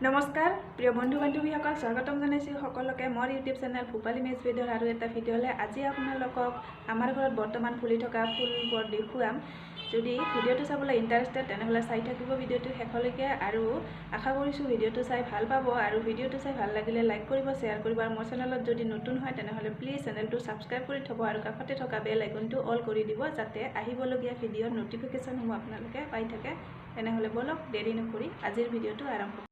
নমস্কাৰ প্ৰিয় বন্ধু বান্ধৱীসকল স্বাগতম জনাইছোঁ সকলোকে মোৰ ইউটিউব চেনেল ভূপালী মেচ ভিডিঅ'ৰ আৰু এটা ভিডিঅ'লে আজি আপোনালোকক আমাৰ ঘৰত বৰ্তমান ফুলি থকা ফুলবোৰ দেখুৱাম। যদি ভিডিঅ'টো চাবলৈ ইণ্টাৰেষ্টেড তেনেহ'লে চাই থাকিব ভিডিঅ'টো শেষলৈকে আৰু আশা কৰিছোঁ ভিডিঅ'টো চাই ভাল পাব আৰু ভিডিঅ'টো চাই ভাল লাগিলে লাইক কৰিব, শ্বেয়াৰ কৰিব আৰু মোৰ চেনেলত যদি নতুন হয় তেনেহ'লে প্লিজ চেনেলটো ছাবস্ক্ৰাইব কৰি থ'ব আৰু কাষতে থকা বেল আইকনটো অল কৰি দিব যাতে আহিবলগীয়া ভিডিঅ'ৰ ন'টিফিকেশ্যনসমূহ আপোনালোকে পাই থাকে। তেনেহ'লে বলক দেৰি নকৰি আজিৰ ভিডিঅ'টো আৰম্ভ কৰোঁ।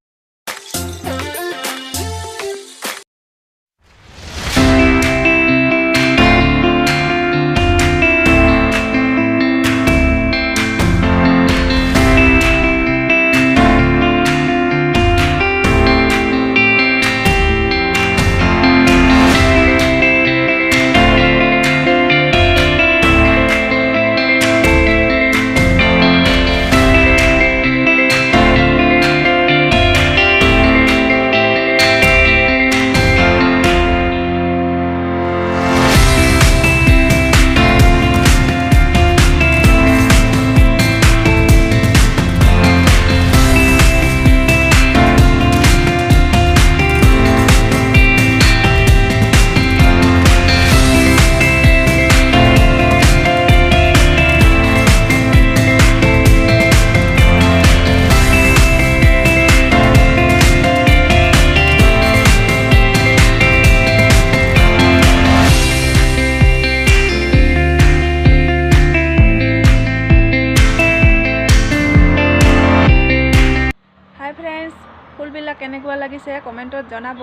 ফুলবিলাক কেনেকুৱা লাগিছে কমেণ্টত জনাব।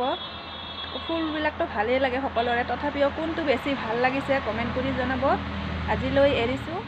ফুলবিলাকতো ভালেই লাগে সকলোৰে, তথাপিও কোনটো বেছি ভাল লাগিছে কমেণ্ট কৰি জনাব। আজিলৈ এৰিছোঁ।